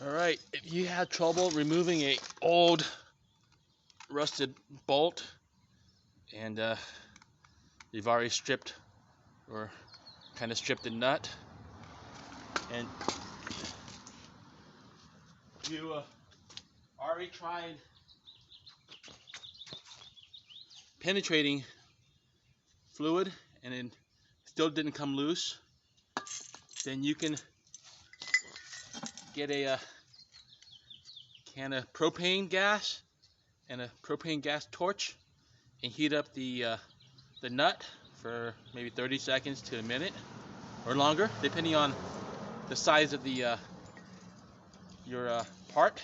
Alright, if you had trouble removing a old rusted bolt and you've already stripped or kind of stripped the nut, and you already tried penetrating fluid and it still didn't come loose, then you can get a can of propane gas and a propane gas torch and heat up the nut for maybe 30 seconds to a minute or longer, depending on the size of the your part.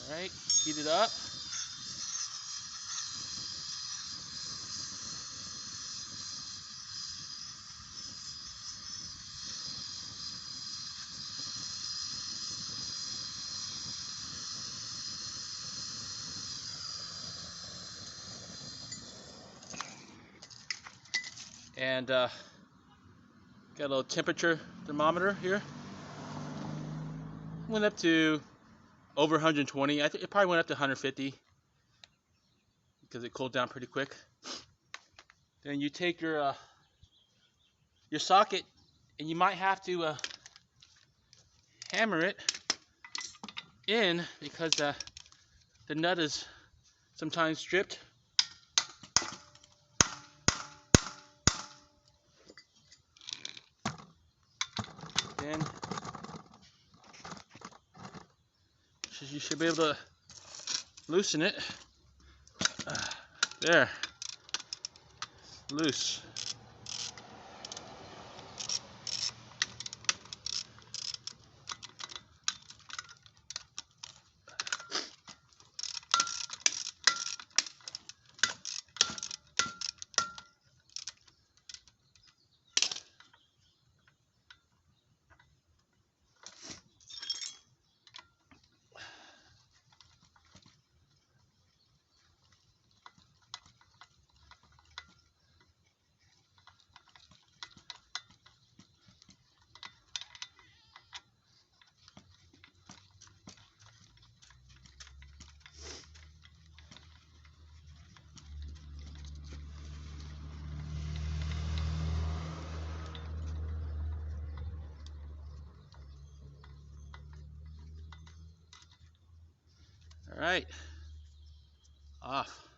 All right, heat it up. And got a little temperature thermometer here. Went up to over 120. I think it probably went up to 150 because it cooled down pretty quick. Then you take your socket, and you might have to hammer it in because the nut is sometimes stripped. Then you should be able to loosen it. There, loose. All right, off.